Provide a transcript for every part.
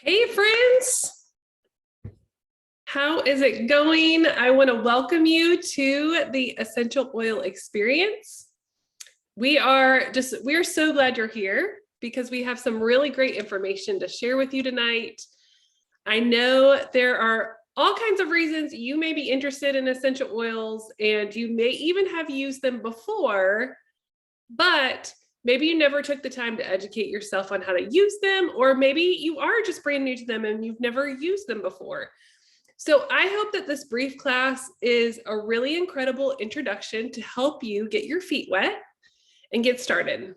Hey friends, how is it going? I want to welcome you to the Essential Oil Experience. We're so glad you're here because we have some really great information to share with you tonight. I know there are all kinds of reasons you may be interested in essential oils, and you may even have used them before, but maybe you never took the time to educate yourself on how to use them, or maybe you are just brand new to them and you've never used them before. So I hope that this brief class is a really incredible introduction to help you get your feet wet and get started.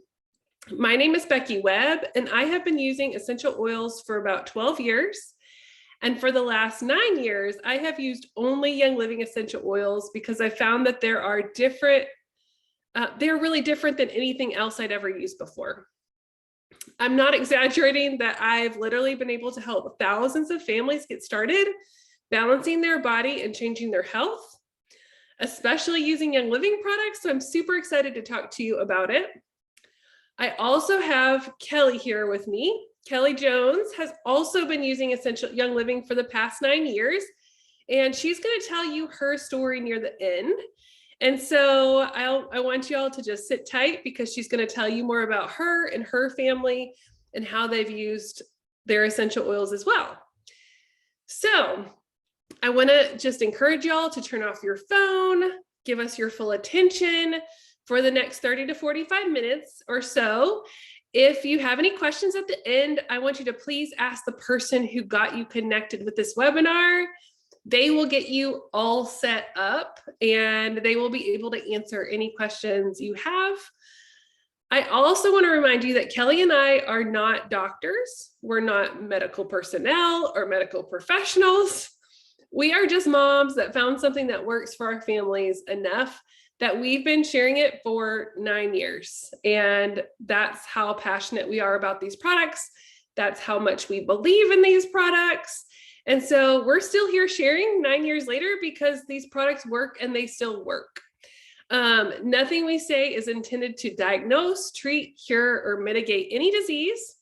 My name is Becky Webb, and I have been using essential oils for about 12 years. And for the last 9 years, I have used only Young Living essential oils because I found that they're really different than anything else I'd ever used before. I'm not exaggerating that I've literally been able to help thousands of families get started balancing their body and changing their health, especially using Young Living products. So I'm super excited to talk to you about it. I also have Kelly here with me. Kelly Jones has also been using Essential Young Living for the past 9 years, and she's going to tell you her story near the end. And so I want you all to just sit tight because she's going to tell you more about her and her family and how they've used their essential oils as well. So I want to just encourage y'all to turn off your phone, give us your full attention for the next 30 to 45 minutes or so. If you have any questions at the end, I want you to please ask the person who got you connected with this webinar. They will get you all set up and they will be able to answer any questions you have. I also want to remind you that Kelly and I are not doctors. We're not medical personnel or medical professionals. We are just moms that found something that works for our families enough that we've been sharing it for 9 years. And that's how passionate we are about these products. That's how much we believe in these products. And so we're still here sharing 9 years later because these products work and they still work. Nothing we say is intended to diagnose, treat, cure, or mitigate any disease.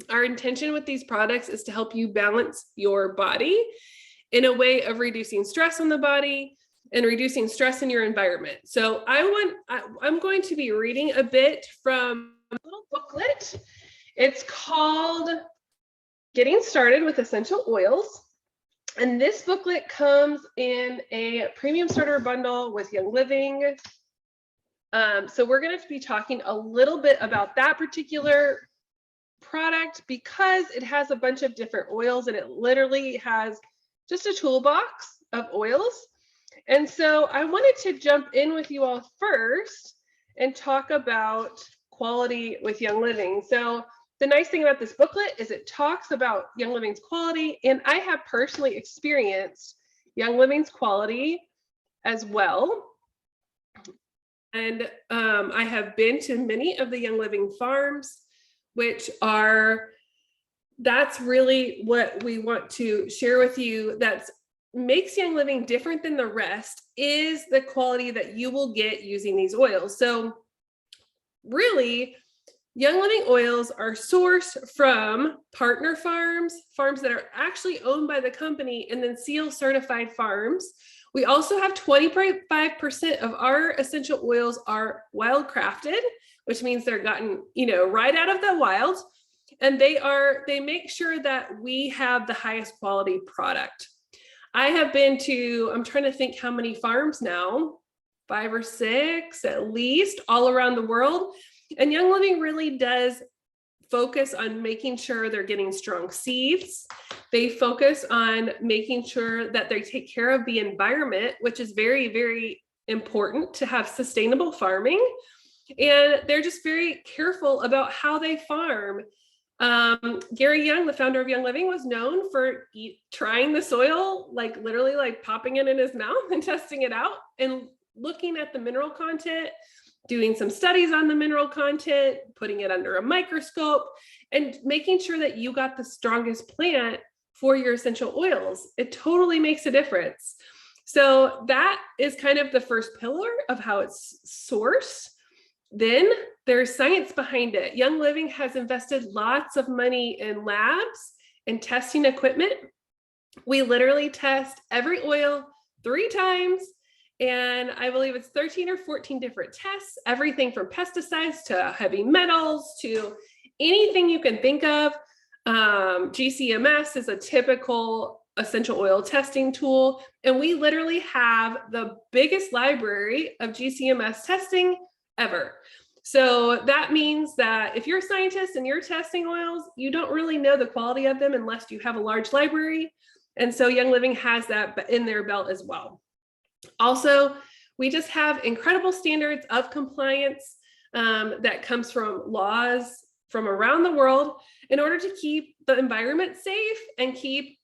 Our intention with these products is to help you balance your body in a way of reducing stress on the body and reducing stress in your environment. So I'm going to be reading a bit from a little booklet. It's called Getting Started with Essential Oils. And this booklet comes in a premium starter bundle with Young Living. So we're going to be talking a little bit about that particular product because it has a bunch of different oils and it literally has just a toolbox of oils. And so I wanted to jump in with you all first and talk about quality with Young Living. So the nice thing about this booklet is it talks about Young Living's quality, and I have personally experienced Young Living's quality as well. And I have been to many of the Young Living farms, that's really what we want to share with you. That makes Young Living different than the rest is the quality that you will get using these oils. So really, Young Living oils are sourced from partner farms, farms that are actually owned by the company, and then seal certified farms. We also have 25% of our essential oils are wild crafted, which means they're gotten, right out of the wild. And they make sure that we have the highest quality product. I have been to, I'm trying to think how many farms now, 5 or 6 at least, all around the world. And Young Living really does focus on making sure they're getting strong seeds. They focus on making sure that they take care of the environment, which is very, very important to have sustainable farming. And they're just very careful about how they farm. Gary Young, the founder of Young Living, was known for trying the soil, literally popping it in his mouth and testing it out and looking at the mineral content, doing some studies on the mineral content, putting it under a microscope, and making sure that you got the strongest plant for your essential oils. It totally makes a difference. So that is kind of the first pillar of how it's sourced. Then there's science behind it. Young Living has invested lots of money in labs and testing equipment. We literally test every oil 3 times. And I believe it's 13 or 14 different tests, everything from pesticides to heavy metals to anything you can think of. GCMS is a typical essential oil testing tool. And we literally have the biggest library of GCMS testing ever. So that means that if you're a scientist and you're testing oils, you don't really know the quality of them unless you have a large library. And so Young Living has that in their belt as well. Also, we just have incredible standards of compliance that comes from laws from around the world in order to keep the environment safe and keep,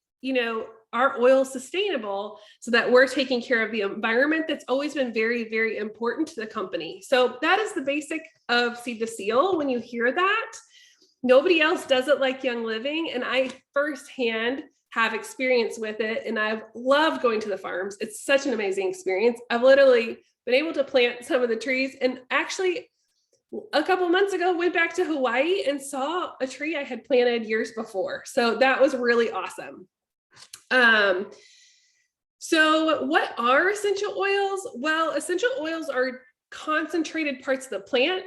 our oil sustainable so that we're taking care of the environment. That's always been very, very important to the company. So that is the basic of Seed to Seal. When you hear that, nobody else does it like Young Living. And I firsthand have experience with it. And I've loved going to the farms. It's such an amazing experience. I've literally been able to plant some of the trees, and actually a couple months ago went back to Hawaii and saw a tree I had planted years before. So that was really awesome. So what are essential oils? Well, essential oils are concentrated parts of the plant.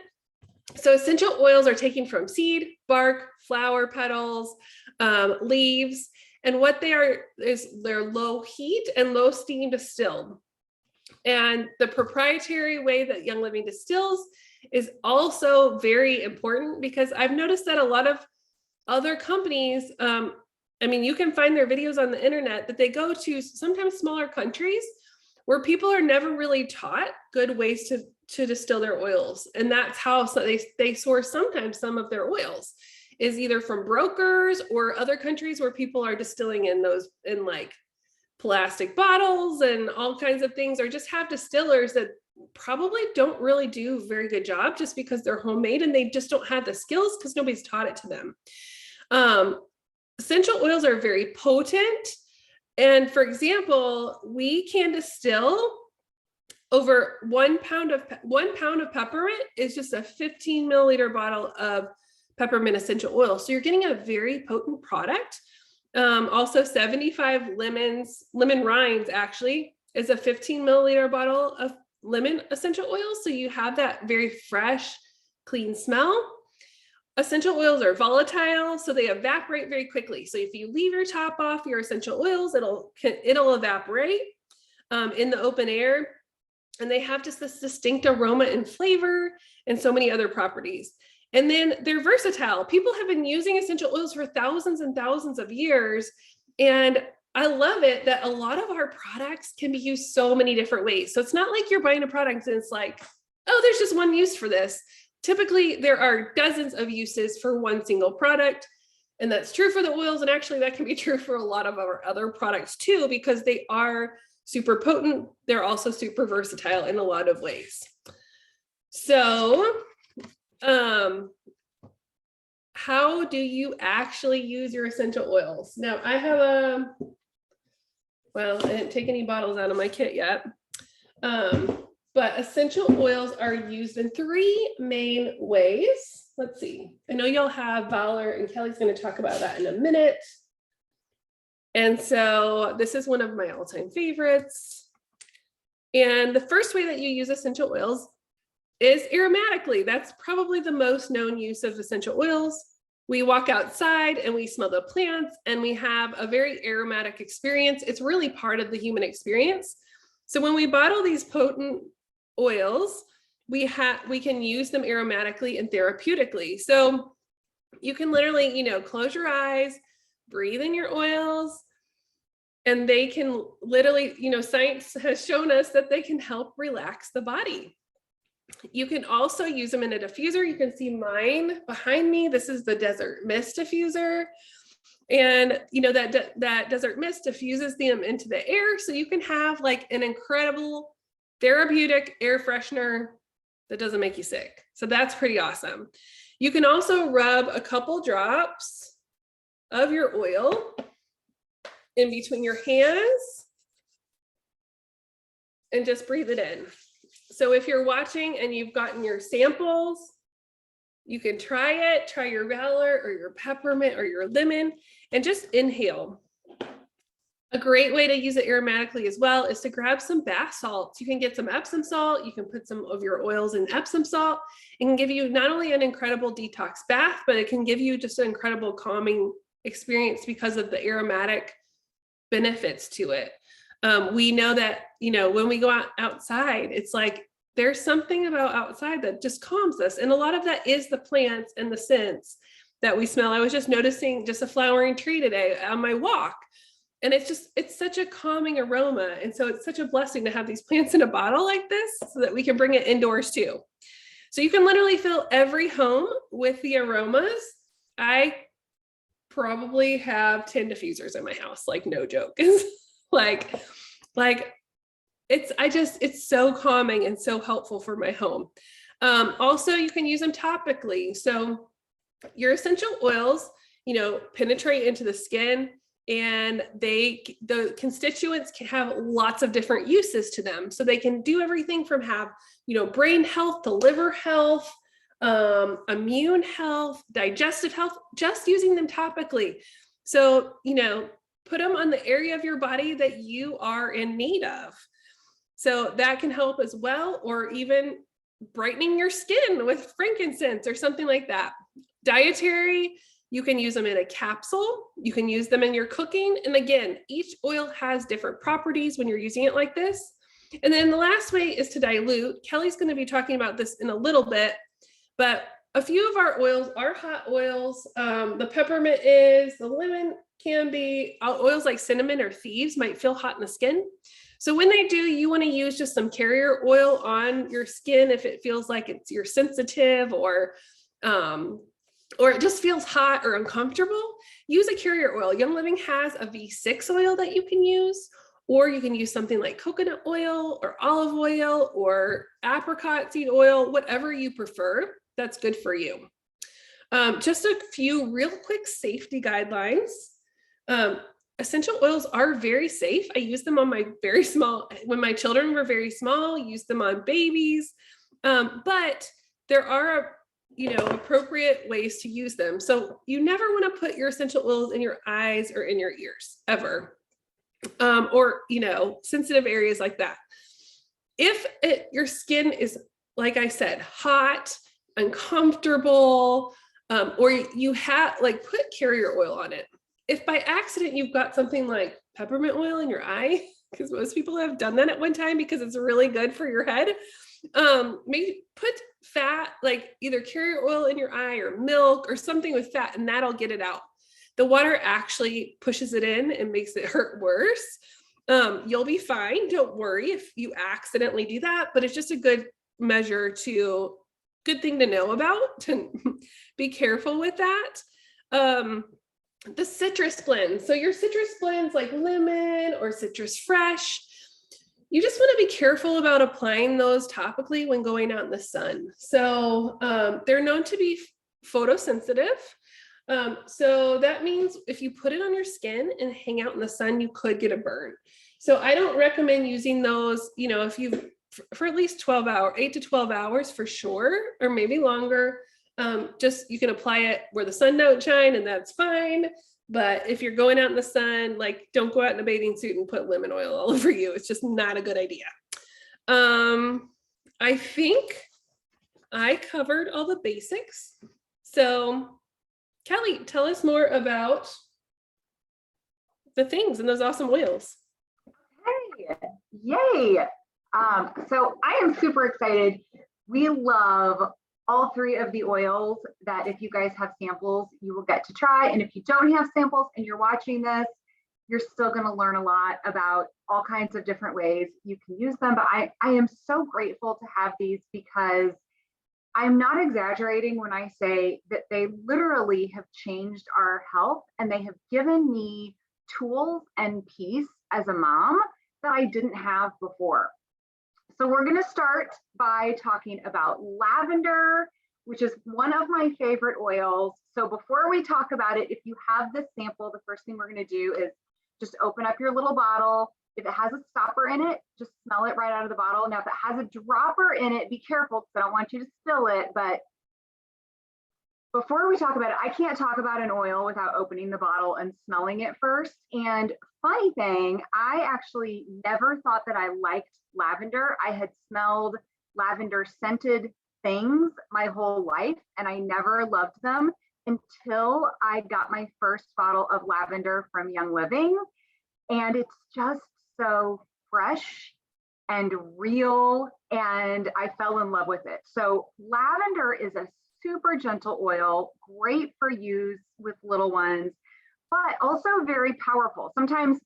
So essential oils are taken from seed, bark, flower petals, leaves. And what they are is they're low heat and low steam distilled. And the proprietary way that Young Living distills is also very important, because I've noticed that a lot of other companies, you can find their videos on the internet, that they go to sometimes smaller countries where people are never really taught good ways to distill their oils. And that's how they source sometimes some of their oils is either from brokers or other countries where people are distilling in like plastic bottles and all kinds of things, or just have distillers that probably don't really do a very good job just because they're homemade and they just don't have the skills because nobody's taught it to them. Essential oils are very potent. And for example, we can distill over 1 pound of peppermint is just a 15 milliliter bottle of peppermint essential oil. So you're getting a very potent product. Also 75 lemon rinds actually is a 15 milliliter bottle of lemon essential oil. So you have that very fresh, clean smell. Essential oils are volatile, so they evaporate very quickly. So if you leave your top off your essential oils, it'll evaporate in the open air. And they have just this distinct aroma and flavor and so many other properties. And then they're versatile. People have been using essential oils for thousands and thousands of years. And I love it that a lot of our products can be used so many different ways. So it's not like you're buying a product and it's like, oh, there's just one use for this. Typically, there are dozens of uses for one single product. And that's true for the oils. And actually, that can be true for a lot of our other products too, because they are super potent. They're also super versatile in a lot of ways. So, how do you actually use your essential oils? Now, I have I didn't take any bottles out of my kit yet. But essential oils are used in 3 main ways. Let's see. I know you'll have Valor, and Kelly's going to talk about that in a minute. And so this is one of my all-time favorites. And the first way that you use essential oils is aromatically. That's probably the most known use of essential oils. We walk outside and we smell the plants and we have a very aromatic experience. It's really part of the human experience. So when we bottle these potent oils, we can use them aromatically and therapeutically. So you can literally, close your eyes, breathe in your oils, and they can literally, science has shown us that they can help relax the body. You can also use them in a diffuser. You can see mine behind me. This is the Desert Mist diffuser. And that desert mist diffuses them into the air. So you can have like an incredible therapeutic air freshener that doesn't make you sick. So that's pretty awesome. You can also rub a couple drops of your oil in between your hands and just breathe it in. So if you're watching and you've gotten your samples You can try it, try your Valor or your peppermint or your lemon, and just inhale. A great way to use it aromatically as well is to grab some bath salts. You can get some Epsom salt. You can put some of your oils in Epsom salt. It can give you not only an incredible detox bath, but it can give you just an incredible calming experience because of the aromatic benefits to it. We know that, you know, when we go outside, it's like there's something about outside that just calms us. And a lot of that is the plants and the scents that we smell. I was just noticing just a flowering tree today on my walk. And it's such a calming aroma. And so it's such a blessing to have these plants in a bottle like this so that we can bring it indoors too. So you can literally fill every home with the aromas. I probably have 10 diffusers in my house, like no joke. It's so calming and so helpful for my home. Also, you can use them topically. So your essential oils, you know, penetrate into the skin, and the constituents can have lots of different uses to them. So they can do everything from have, you know, brain health to liver health, immune health, digestive health, just using them topically. So, you know, put them on the area of your body that you are in need of. So that can help as well, or even brightening your skin with frankincense or something like that. Dietary, you can use them in a capsule. You can use them in your cooking. And again, each oil has different properties when you're using it like this. And then the last way is to dilute. Kelly's going to be talking about this in a little bit, but a few of our oils are hot oils. The peppermint is, the lemon can be, oils like cinnamon or thieves might feel hot in the skin. So when they do, you want to use just some carrier oil on your skin if it feels like you're sensitive or it just feels hot or uncomfortable. Use a carrier oil. Young Living has a V6 oil that you can use, or you can use something like coconut oil or olive oil or apricot seed oil, whatever you prefer. That's good for you. Just a few real quick safety guidelines. Essential oils are very safe. I use them on my when my children were very small, use them on babies. But there are, you know, appropriate ways to use them. So you never want to put your essential oils in your eyes or in your ears ever. Or, you know, sensitive areas like that. If your skin is, like I said, hot, uncomfortable, or you have put carrier oil on it. If by accident you've got something like peppermint oil in your eye, because most people have done that at one time because it's really good for your head, maybe put fat, like either carrier oil in your eye or milk or something with fat, and that'll get it out. The water actually pushes it in and makes it hurt worse. You'll be fine. Don't worry if you accidentally do that, but it's just a good good thing to know about, to be careful with that. The citrus blends. So your citrus blends like lemon or citrus fresh, you just want to be careful about applying those topically when going out in the sun. So they're known to be photosensitive. So that means if you put it on your skin and hang out in the sun, you could get a burn. So I don't recommend using those, you know, if you for at least 8 to 12 hours for sure, or maybe longer. Just you can apply it where the sun don't shine, and that's fine. But if you're going out in the sun, don't go out in a bathing suit and put lemon oil all over you. It's just not a good idea. I think I covered all the basics. So Kelly, tell us more about the things and those awesome oils. Hey, yay. So I am super excited. We love all three of the oils that if you guys have samples, you will get to try. And if you don't have samples and you're watching this, you're still going to learn a lot about all kinds of different ways you can use them. But I am so grateful to have these because I'm not exaggerating when I say that they literally have changed our health, and they have given me tools and peace as a mom that I didn't have before. So we're going to start by talking about lavender, which is one of my favorite oils. So before we talk about it, if you have this sample, the first thing we're going to do is just open up your little bottle. If it has a stopper in it, just smell it right out of the bottle. Now, if it has a dropper in it, be careful because I don't want you to spill it, but before we talk about it, I can't talk about an oil without opening the bottle and smelling it first. And funny thing, I actually never thought that I liked lavender. I had smelled lavender scented things my whole life, and I never loved them until I got my first bottle of lavender from Young Living. And it's just so fresh and real, and I fell in love with it. So lavender is a super gentle oil, great for use with little ones, but also very powerful. Sometimes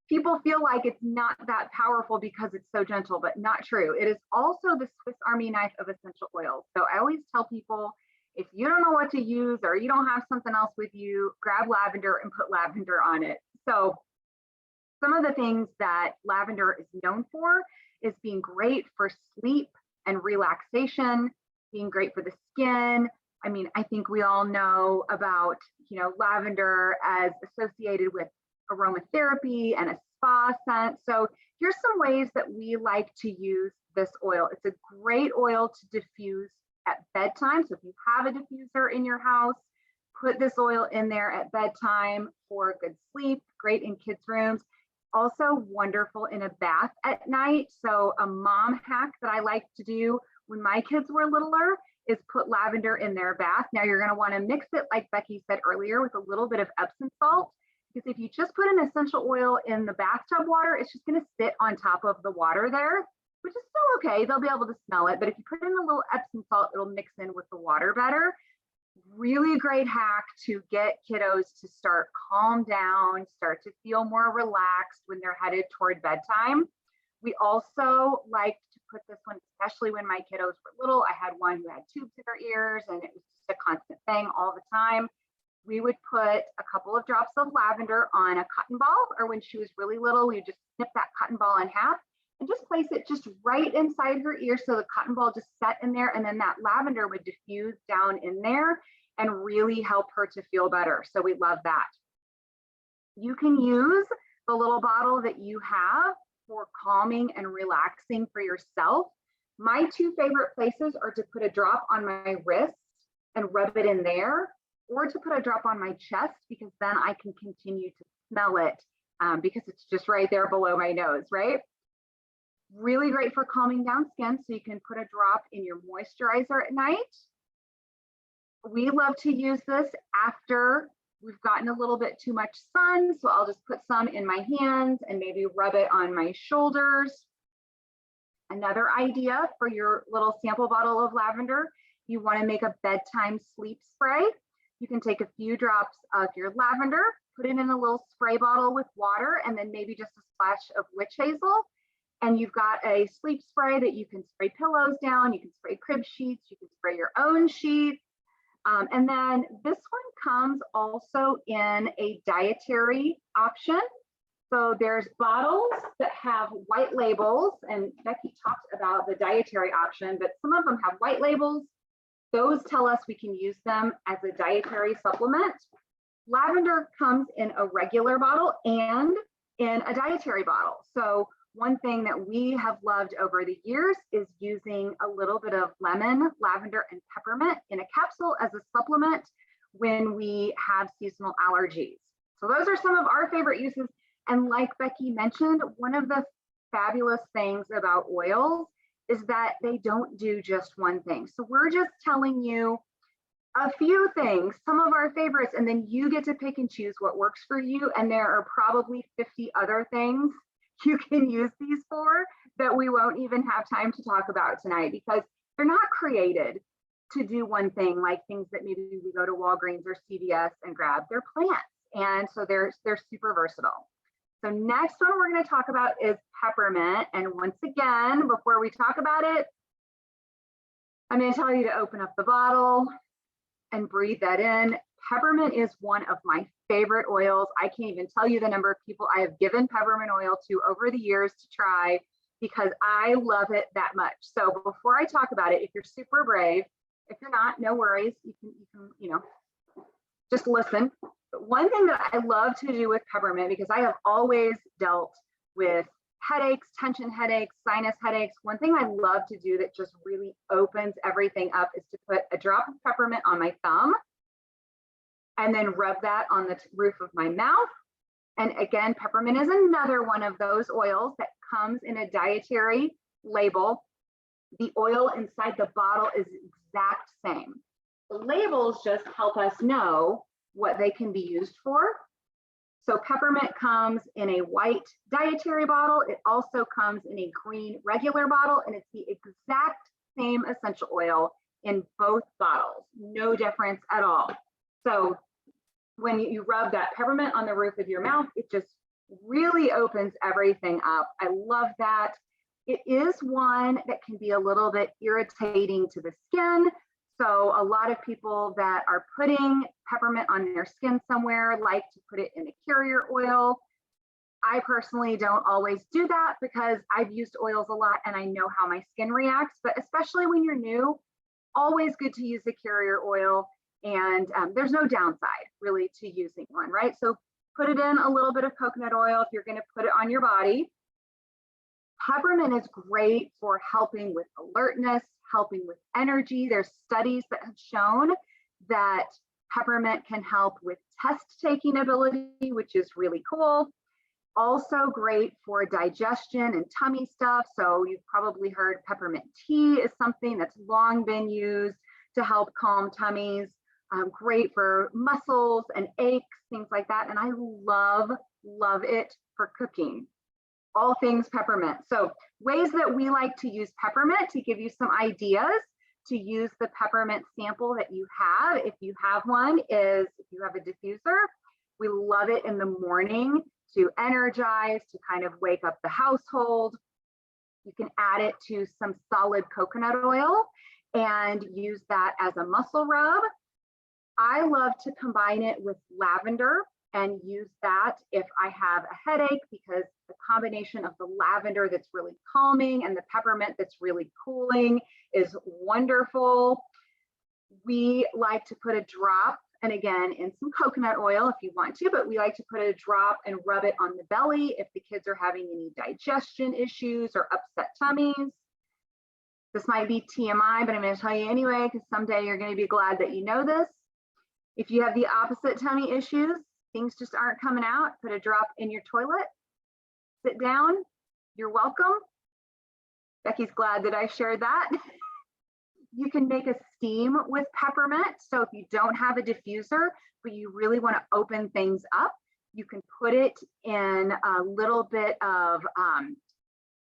people feel like it's not that powerful because it's so gentle, but not true. It is also the Swiss Army knife of essential oils. So I always tell people, if you don't know what to use or you don't have something else with you, grab lavender and put lavender on it. So some of the things that lavender is known for is being great for sleep and relaxation, being great for the skin. I mean, I think we all know about, lavender as associated with aromatherapy and a spa scent. So here's some ways that we like to use this oil. It's a great oil to diffuse at bedtime. So if you have a diffuser in your house, put this oil in there at bedtime for good sleep, great in kids' rooms. Also wonderful in a bath at night. So a mom hack that I like to do when my kids were littler is put lavender in their bath. Now you're going to want to mix it, like Becky said earlier, with a little bit of Epsom salt, because if you just put an essential oil in the bathtub water, it's just going to sit on top of the water there, which is still okay. They'll be able to smell it. But if you put in a little Epsom salt, it'll mix in with the water better. Really great hack to get kiddos to start calm down, start to feel more relaxed when they're headed toward bedtime. We also like to put this one, especially when my kiddos were little. I had one who had tubes in her ears and it was just a constant thing all the time. We would put a couple of drops of lavender on a cotton ball, or when she was really little, we would just snip that cotton ball in half and just place it just right inside her ear so the cotton ball just sat in there, and then that lavender would diffuse down in there and really help her to feel better. So we love that. You can use the little bottle that you have for calming and relaxing for yourself. My two favorite places are to put a drop on my wrist and rub it in there, or to put a drop on my chest, because then I can continue to smell it because it's just right there below my nose, right? Really great for calming down skin. So you can put a drop in your moisturizer at night. We love to use this after we've gotten a little bit too much sun. So I'll just put some in my hands and maybe rub it on my shoulders. Another idea for your little sample bottle of lavender, you want to make a bedtime sleep spray. You can take a few drops of your lavender, put it in a little spray bottle with water, and then maybe just a splash of witch hazel. And you've got a sleep spray that you can spray pillows down, you can spray crib sheets, you can spray your own sheets. And then this one comes also in a dietary option. So there's bottles that have white labels, and Becky talked about the dietary option, but some of them have white labels. Those tell us we can use them as a dietary supplement. Lavender comes in a regular bottle and in a dietary bottle. So one thing that we have loved over the years is using a little bit of lemon, lavender, and peppermint in a capsule as a supplement when we have seasonal allergies. So those are some of our favorite uses. And like Becky mentioned, one of the fabulous things about oils is that they don't do just one thing. So we're just telling you a few things, some of our favorites, and then you get to pick and choose what works for you. And there are probably 50 other things you can use these for that we won't even have time to talk about tonight, because they're not created to do one thing, like things that maybe we go to Walgreens or CVS and grab. They're plants, and so they're super versatile. So next one we're going to talk about is peppermint. And once again, before we talk about it, I'm going to tell you to open up the bottle and breathe that in. Peppermint is one of my favorite oils. I can't even tell you the number of people I have given peppermint oil to over the years to try, because I love it that much. So before I talk about it, if you're super brave, if you're not, no worries. You can just listen. But one thing that I love to do with peppermint, because I have always dealt with headaches, tension headaches, sinus headaches, one thing I love to do that just really opens everything up is to put a drop of peppermint on my thumb and then rub that on the roof of my mouth. And again, peppermint is another one of those oils that comes in a dietary label. The oil inside the bottle is exact same. The labels just help us know what they can be used for. So peppermint comes in a white dietary bottle. It also comes in a green regular bottle, and it's the exact same essential oil in both bottles. No difference at all. So when you rub that peppermint on the roof of your mouth, it just really opens everything up. I love that. It is one that can be a little bit irritating to the skin. So a lot of people that are putting peppermint on their skin somewhere like to put it in a carrier oil. I personally don't always do that because I've used oils a lot and I know how my skin reacts, but especially when you're new, always good to use a carrier oil. And there's no downside really to using one, right? So put it in a little bit of coconut oil if you're going to put it on your body. Peppermint is great for helping with alertness, helping with energy. There's studies that have shown that peppermint can help with test taking ability, which is really cool. Also great for digestion and tummy stuff. So you've probably heard peppermint tea is something that's long been used to help calm tummies. Great for muscles and aches, things like that. And I love it for cooking. All things peppermint. So ways that we like to use peppermint, to give you some ideas to use the peppermint sample that you have, if you have one, is if you have a diffuser, we love it in the morning to energize, to kind of wake up the household. You can add it to some solid coconut oil and use that as a muscle rub. I love to combine it with lavender and use that if I have a headache, because the combination of the lavender that's really calming and the peppermint that's really cooling is wonderful. We like to put a drop, and again, in some coconut oil if you want to, but we like to put a drop and rub it on the belly if the kids are having any digestion issues or upset tummies. This might be TMI, but I'm going to tell you anyway, because someday you're going to be glad that you know this. If you have the opposite tummy issues, things just aren't coming out, put a drop in your toilet, sit down, you're welcome. Becky's glad that I shared that. You can make a steam with peppermint. So if you don't have a diffuser, but you really want to open things up, you can put it in a little bit of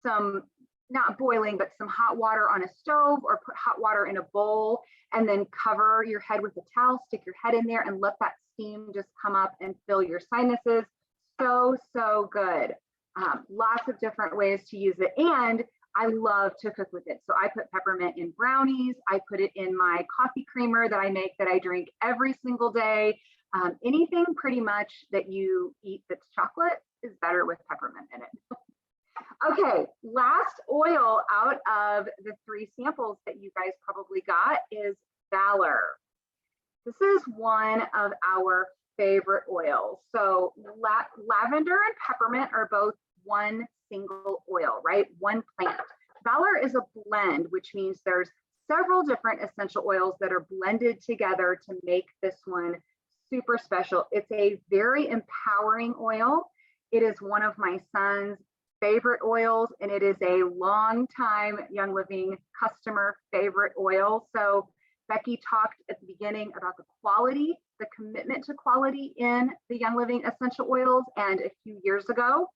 some, not boiling, but some hot water on a stove, or put hot water in a bowl and then cover your head with a towel, stick your head in there and let that steam just come up and fill your sinuses. So good. Lots of different ways to use it. And I love to cook with it. So I put peppermint in brownies. I put it in my coffee creamer that I make, that I drink every single day. Anything pretty much that you eat that's chocolate is better with peppermint in it. Okay, last oil out of the 3 samples that you guys probably got is Valor. This is one of our favorite oils. So lavender and peppermint are both one single oil, right? One plant. Valor is a blend, which means there's several different essential oils that are blended together to make this one super special. It's a very empowering oil. It is one of my son's favorite oils, and it is a long time Young Living customer favorite oil. So Becky talked at the beginning about the quality, the commitment to quality in the Young Living essential oils. And a few years ago,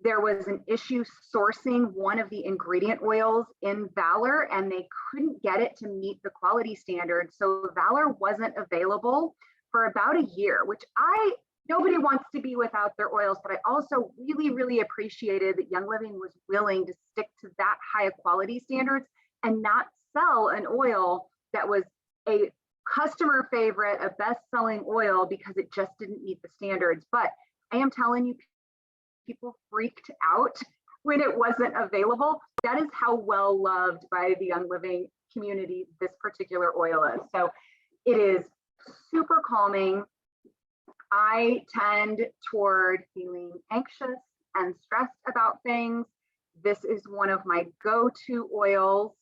there was an issue sourcing one of the ingredient oils in Valor, and they couldn't get it to meet the quality standard. So Valor wasn't available for about a year, which nobody wants to be without their oils, but I also really appreciated that Young Living was willing to stick to that high quality standards and not sell an oil that was a customer favorite, a best-selling oil, because it just didn't meet the standards. But I am telling you, people freaked out when it wasn't available. That is how well loved by the Young Living community this particular oil is. So it is super calming. I tend toward feeling anxious and stressed about things. This is one of my go-to oils.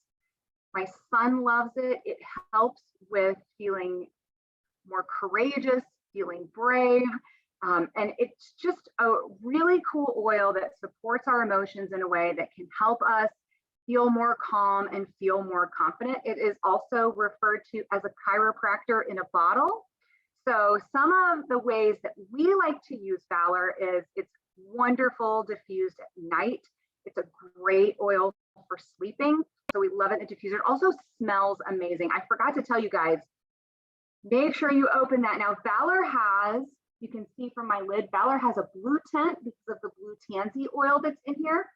My son loves it. It helps with feeling more courageous, feeling brave. And it's just a really cool oil that supports our emotions in a way that can help us feel more calm and feel more confident. It is also referred to as a chiropractor in a bottle. So some of the ways that we like to use Valor is it's wonderful diffused at night. It's a great oil for sleeping. So we love it in the diffuser. It also smells amazing. I forgot to tell you guys, make sure you open that. Now Valor has, you can see from my lid, Valor has a blue tint because of the blue tansy oil that's in here.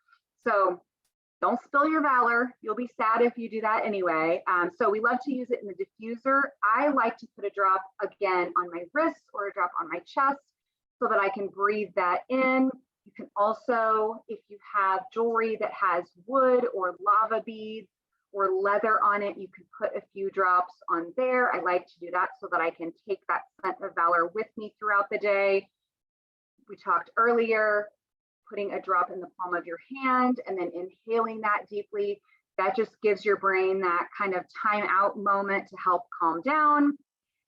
So don't spill your Valor. You'll be sad if you do that anyway. So we love to use it in the diffuser. I like to put a drop again on my wrist or a drop on my chest so that I can breathe that in. You can also, if you have jewelry that has wood or lava beads or leather on it, you can put a few drops on there. I like to do that so that I can take that scent of Valor with me throughout the day. We talked earlier, putting a drop in the palm of your hand and then inhaling that deeply. That just gives your brain that kind of time out moment to help calm down.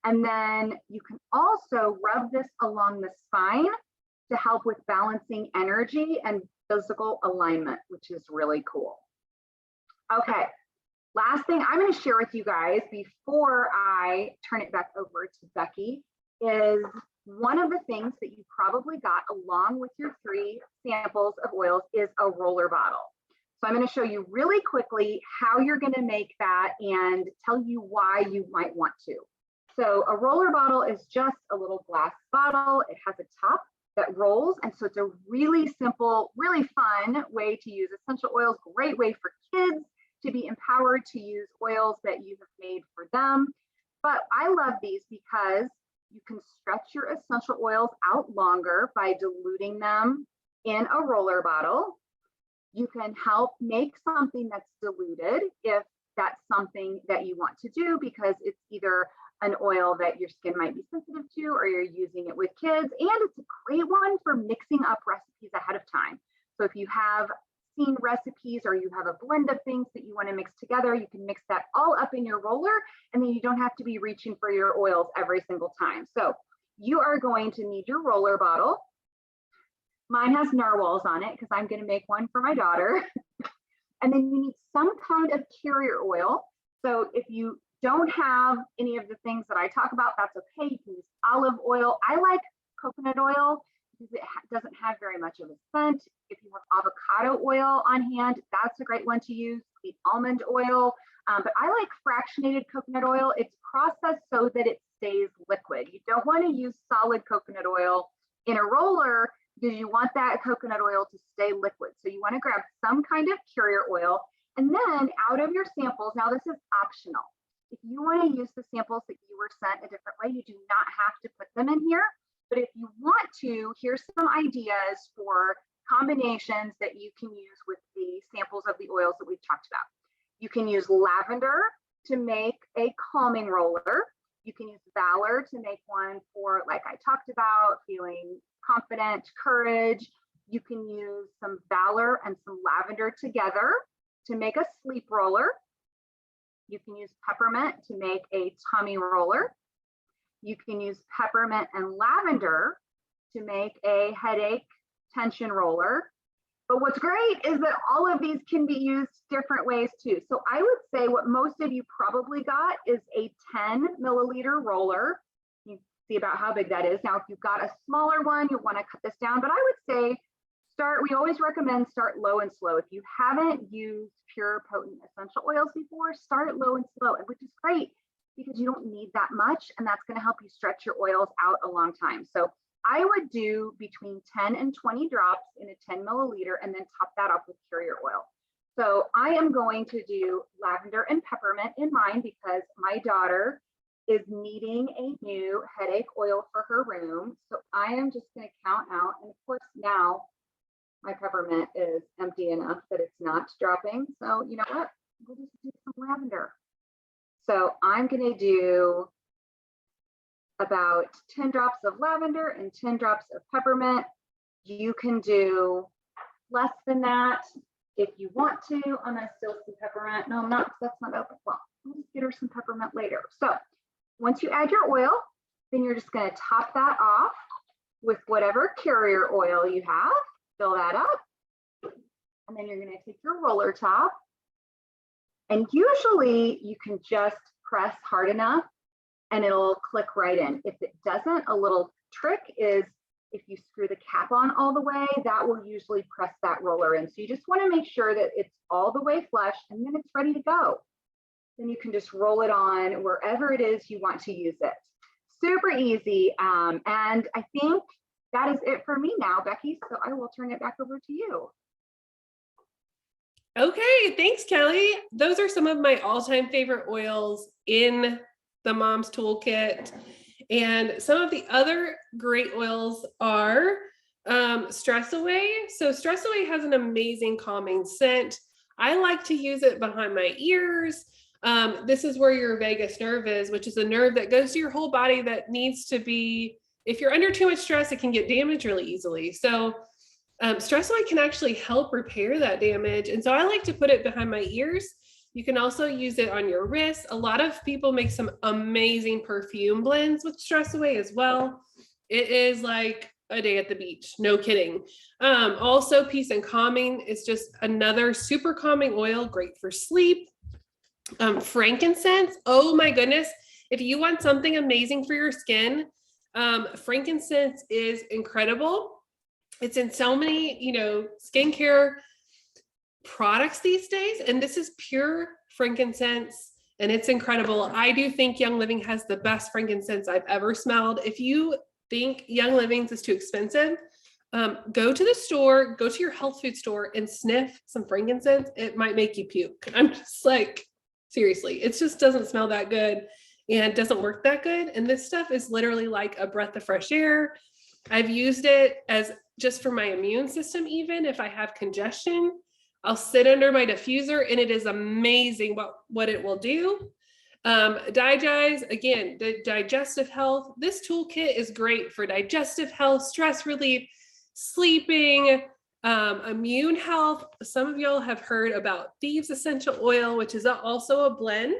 And then you can also rub this along the spine to help with balancing energy and physical alignment, which is really cool. Okay, last thing I'm going to share with you guys before I turn it back over to Becky is one of the things that you probably got along with your 3 samples of oils is a roller bottle. So I'm going to show you really quickly how you're going to make that and tell you why you might want to. So a roller bottle is just a little glass bottle. It has a top that rolls. And so it's a really simple, really fun way to use essential oils, great way for kids to be empowered to use oils that you have made for them. But I love these because you can stretch your essential oils out longer by diluting them in a roller bottle. You can help make something that's diluted if that's something that you want to do because it's either an oil that your skin might be sensitive to or you're using it with kids. And it's a great one for mixing up recipes ahead of time. So if you have seen recipes or you have a blend of things that you want to mix together, you can mix that all up in your roller and then you don't have to be reaching for your oils every single time. So you are going to need your roller bottle. Mine has narwhals on it because I'm going to make one for my daughter. And then you need some kind of carrier oil. So if you don't have any of the things that I talk about, that's okay. You can use olive oil. I like coconut oil because it doesn't have very much of a scent. If you have avocado oil on hand, that's a great one to use. The almond oil, but I like fractionated coconut oil. It's processed so that it stays liquid. You don't want to use solid coconut oil in a roller because you want that coconut oil to stay liquid. So you want to grab some kind of carrier oil and then out of your samples, now this is optional. If you want to use the samples that you were sent a different way, you do not have to put them in here. But if you want to, here's some ideas for combinations that you can use with the samples of the oils that we've talked about. You can use lavender to make a calming roller. You can use Valor to make one for, like I talked about, feeling confident, courage. You can use some Valor and some lavender together to make a sleep roller. You can use peppermint to make a tummy roller. You can use peppermint and lavender to make a headache tension roller. But what's great is that all of these can be used different ways too. So I would say what most of you probably got is a 10 milliliter roller. You see about how big that is. Now, if you've got a smaller one, you'll want to cut this down, but I would say we always recommend start low and slow. If you haven't used pure potent essential oils before, start low and slow, which is great because you don't need that much and that's going to help you stretch your oils out a long time. So I would do between 10 and 20 drops in a 10 milliliter and then top that off with carrier oil. So I am going to do lavender and peppermint in mine because my daughter is needing a new headache oil for her room. So I am just going to count out. And of course now my peppermint is empty enough that it's not dropping. So you know what? We'll just do some lavender. So I'm going to do about 10 drops of lavender and 10 drops of peppermint. You can do less than that if you want to. I'm going to still some peppermint. No, I'm not. That's not open. Well, I'll just get her some peppermint later. So once you add your oil, Then you're just going to top that off with whatever carrier oil you have. Fill that up. And then you're going to take your roller top. And usually you can just press hard enough and it'll click right in. If it doesn't, a little trick is if you screw the cap on all the way, that will usually press that roller in. So you just want to make sure that it's all the way flush and then it's ready to go. Then you can just roll it on wherever it is you want to use it. Super easy. And I think that is it for me now, Becky. So I will turn it back over to you. Okay, thanks, Kelly. Those are some of my all-time favorite oils in the Mom's Toolkit. And some of the other great oils are Stress Away. So Stress Away has an amazing calming scent. I like to use it behind my ears. This is where your vagus nerve is, which is a nerve that goes to your whole body that needs to be, if you're under too much stress, it can get damaged really easily. So Stress Away can actually help repair that damage. And so I like to put it behind my ears. You can also use it on your wrists. A lot of people make some amazing perfume blends with Stress Away as well. It is like a day at the beach, no kidding. Also, Peace and Calming is just another super calming oil, great for sleep. Frankincense, oh my goodness. If you want something amazing for your skin, frankincense is incredible. It's in so many, skincare products these days, and this is pure frankincense and it's incredible. I do think Young Living has the best frankincense I've ever smelled. If you think Young Living's is too expensive, go to the store, go to your health food store and sniff some frankincense. It might make you puke. I'm just like, seriously, it just doesn't smell that good and doesn't work that good. And this stuff is literally like a breath of fresh air. I've used it as just for my immune system. Even if I have congestion, I'll sit under my diffuser and it is amazing what it will do. Digest, again, the digestive health. This toolkit is great for digestive health, stress relief, sleeping, immune health. Some of y'all have heard about Thieves Essential Oil, which is also a blend.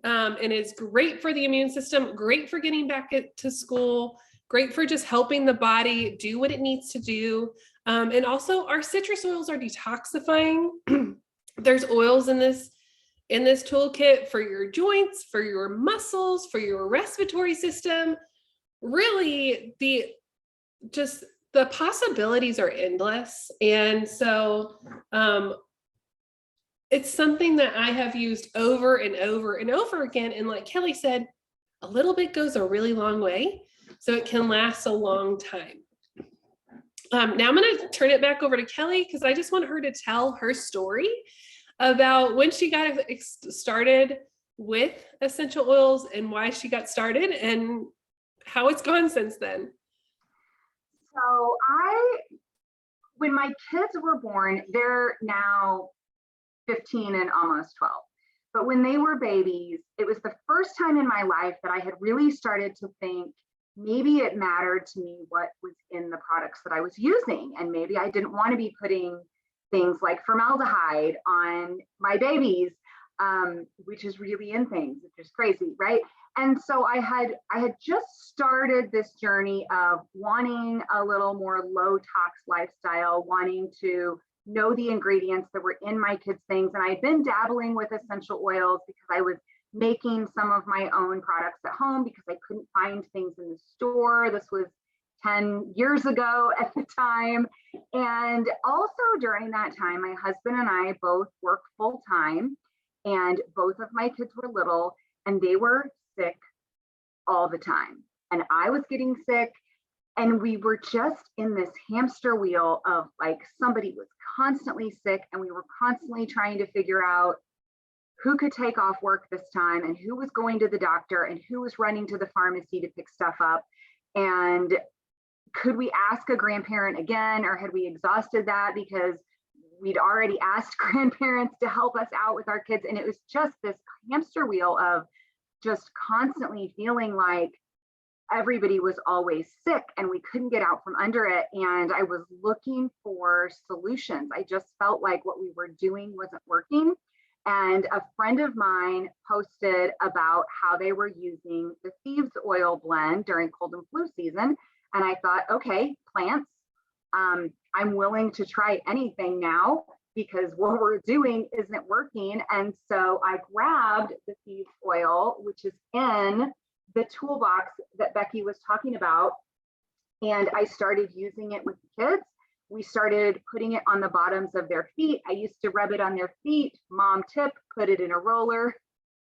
And it's great for the immune system, great for getting back to school, great for just helping the body do what it needs to do. And also our citrus oils are detoxifying. There's oils in this toolkit for your joints, for your muscles, for your respiratory system. Really, the possibilities are endless. And so it's something that I have used over and over and over again. And like Kelly said, a little bit goes a really long way. So it can last a long time. Now I'm going to turn it back over to Kelly because I just want her to tell her story about when she got started with essential oils and why she got started and how it's gone since then. So when my kids were born, they're now 15 and almost 12. But when they were babies, it was the first time in my life that I had really started to think maybe it mattered to me what was in the products that I was using. And maybe I didn't want to be putting things like formaldehyde on my babies, which is really in things, which is crazy, right? And so I had just started this journey of wanting a little more low tox lifestyle, wanting to know the ingredients that were in my kids' things. And I'd been dabbling with essential oils because I was making some of my own products at home because I couldn't find things in the store. This was 10 years ago at the time. And also during that time, my husband and I both worked full time and both of my kids were little and they were sick all the time. And I was getting sick and we were just in this hamster wheel of like somebody was constantly sick and we were constantly trying to figure out who could take off work this time and who was going to the doctor and who was running to the pharmacy to pick stuff up. And could we ask a grandparent again, or had we exhausted that because we'd already asked grandparents to help us out with our kids? And it was just this hamster wheel of just constantly feeling like everybody was always sick and we couldn't get out from under it. And I was looking for solutions. I just felt like what we were doing wasn't working. And a friend of mine posted about how they were using the Thieves Oil blend during cold and flu season. And I thought, okay, plants, I'm willing to try anything now because what we're doing isn't working. And so I grabbed the Thieves Oil, which is in the toolbox that Becky was talking about. And I started using it with the kids. We started putting it on the bottoms of their feet. I used to rub it on their feet. Mom tip, put it in a roller,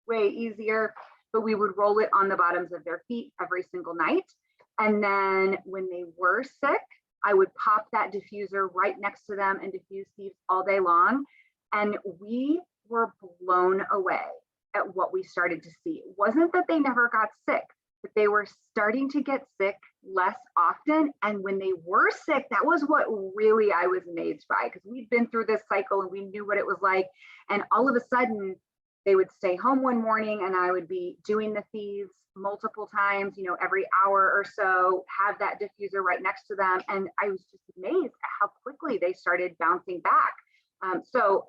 way easier. But we would roll it on the bottoms of their feet every single night. And then when they were sick, I would pop that diffuser right next to them and diffuse thieves all day long. And we were blown away at what we started to see. It wasn't that they never got sick, but they were starting to get sick less often. And when they were sick, that was what really I was amazed by, because we'd been through this cycle and we knew what it was like. And all of a sudden, they would stay home one morning and I would be doing the thieves multiple times, you know, every hour or so, have that diffuser right next to them. And I was just amazed at how quickly they started bouncing back. So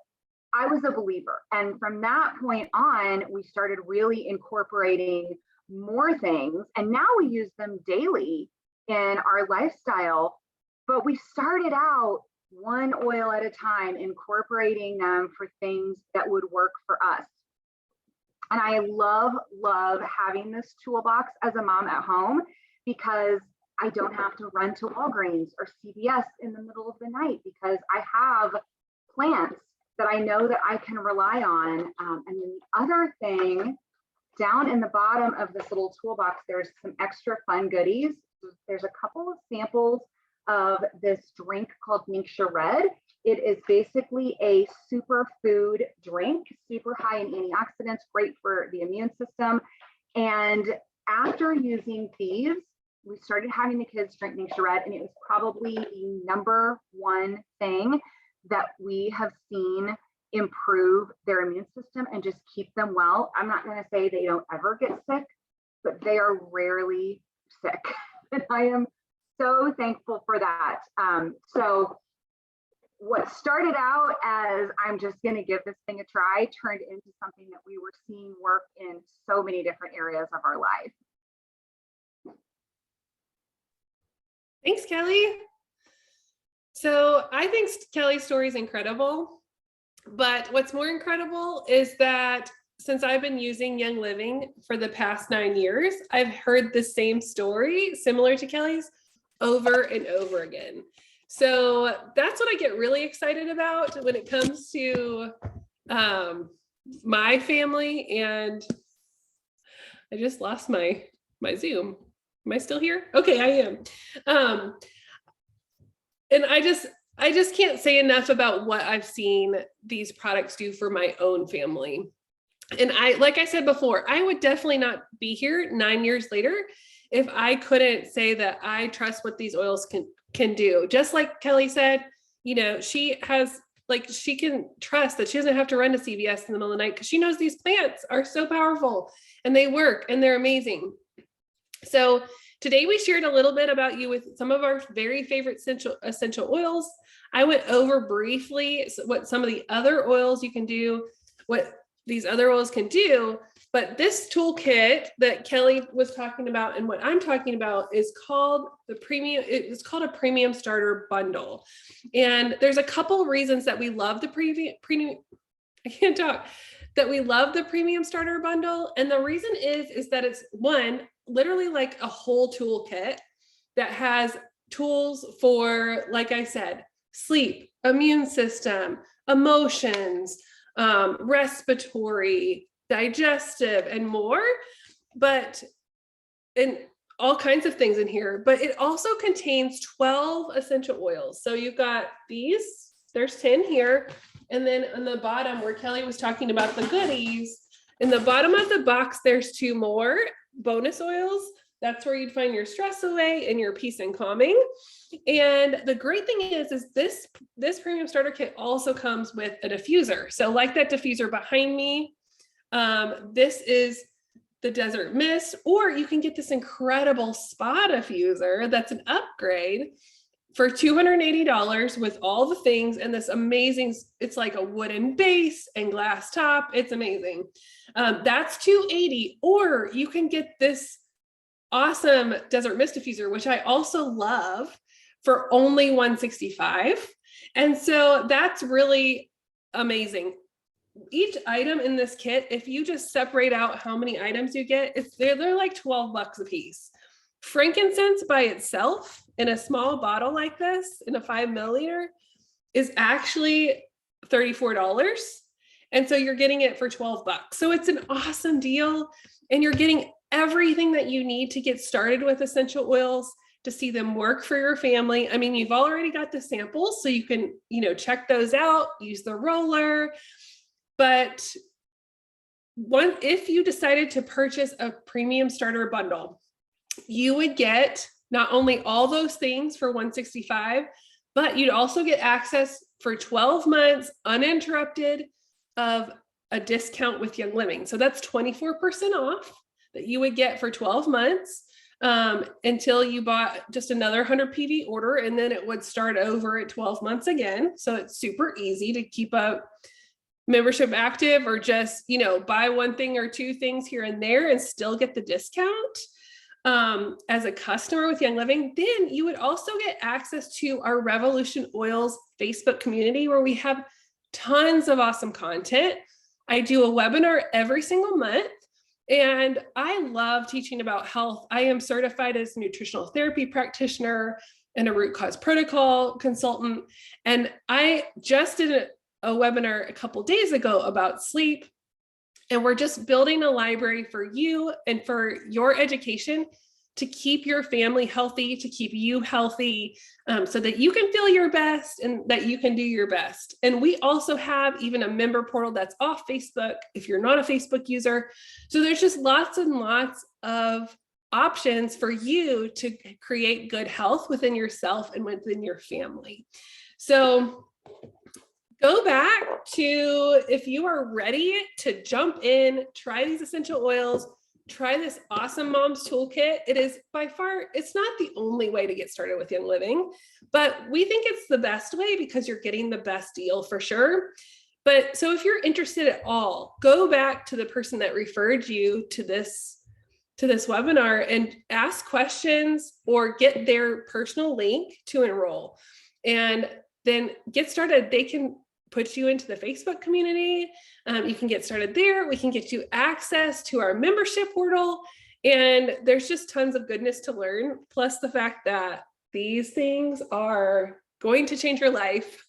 I was a believer. And from that point on, we started really incorporating more things. And now we use them daily in our lifestyle. But we started out one oil at a time, incorporating them for things that would work for us. And I love having this toolbox as a mom at home, because I don't have to run to Walgreens or CVS in the middle of the night, because I have plants that I know that I can rely on. And then the other thing, down in the bottom of this little toolbox, there's some extra fun goodies. There's a couple of samples of this drink called Ningxia Red. It is basically a superfood drink, super high in antioxidants, great for the immune system. And after using Thieves, we started having the kids drink Ningxia Red, and it was probably the number one thing that we have seen improve their immune system and just keep them well. I'm not going to say they don't ever get sick, but they are rarely sick. And I am so thankful for that. So what started out as I'm just going to give this thing a try turned into something that we were seeing work in so many different areas of our life. Thanks, Kelly. So I think Kelly's story is incredible, but what's more incredible is that since I've been using Young Living for the past 9 years, I've heard the same story similar to Kelly's over and over again. So that's what I get really excited about when it comes to my family. And I just lost my Zoom. Am I still here? Okay, I am. And I just can't say enough about what I've seen these products do for my own family. And like I said before, I would definitely not be here 9 years later if I couldn't say that I trust what these oils can do. Just like Kelly said, you know, she can trust that she doesn't have to run to CVS in the middle of the night because she knows these plants are so powerful and they work and they're amazing. So today we shared a little bit about you with some of our very favorite essential oils. I went over briefly what some of the other oils you can do, what these other oils can do, but this toolkit that Kelly was talking about and what I'm talking about is called it's called a premium starter bundle. And there's a couple reasons that we love the we love the premium starter bundle. And the reason is that it's one, literally like a whole toolkit that has tools for, like I said, sleep, immune system, emotions, respiratory, digestive, and more, and all kinds of things in here. But it also contains 12 essential oils. So you've got these, there's 10 here. And then on the bottom where Kelly was talking about the goodies, in the bottom of the box, there's 2 more bonus oils. That's where you'd find your stress away and your peace and calming. And the great thing is this premium starter kit also comes with a diffuser. So like that diffuser behind me, this is the Desert Mist, or you can get this incredible spa diffuser that's an upgrade for $280 with all the things and this amazing, it's like a wooden base and glass top. It's amazing. That's $280, or you can get this awesome desert mist diffuser, which I also love, for only $165. And so that's really amazing. Each item in this kit, if you just separate out how many items you get, they're like $12 a piece. Frankincense by itself in a small bottle like this, in a 5 milliliter, is actually $34. And so you're getting it for $12. So it's an awesome deal. And you're getting everything that you need to get started with essential oils, to see them work for your family. I mean, you've already got the samples, so you can, check those out, use the roller. But if you decided to purchase a premium starter bundle, you would get not only all those things for $165, but you'd also get access for 12 months uninterrupted of a discount with Young Living. So that's 24% off that you would get for 12 months until you bought just another 100 PV order, and then it would start over at 12 months again. So it's super easy to keep a membership active, or just, buy one thing or two things here and there and still get the discount. As a customer with Young Living, then you would also get access to our Revolution Oils Facebook community, where we have tons of awesome content. I do a webinar every single month, and I love teaching about health. I am certified as a nutritional therapy practitioner and a root cause protocol consultant. And I just did a webinar a couple days ago about sleep. And we're just building a library for you and for your education to keep your family healthy, to keep you healthy, so that you can feel your best and that you can do your best. And we also have even a member portal that's off Facebook if you're not a Facebook user. So there's just lots and lots of options for you to create good health within yourself and within your family. So go back to, if you are ready to jump in, try these essential oils, try this awesome mom's toolkit. It is by far, it's not the only way to get started with Young Living, but we think it's the best way because you're getting the best deal for sure. But so if you're interested at all, go back to the person that referred you to this webinar and ask questions, or get their personal link to enroll, and then get started. They can put you into the Facebook community. You can get started there. We can get you access to our membership portal. And there's just tons of goodness to learn. Plus the fact that these things are going to change your life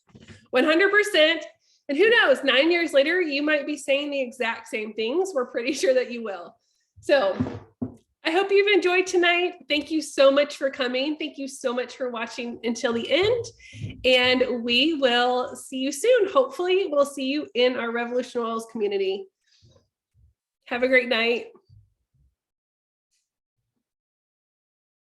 100%. And who knows, 9 years later, you might be saying the exact same things. We're pretty sure that you will. So I hope you've enjoyed tonight. Thank you so much for coming. Thank you so much for watching until the end. And we will see you soon. Hopefully we'll see you in our Revolution Oils community. Have a great night.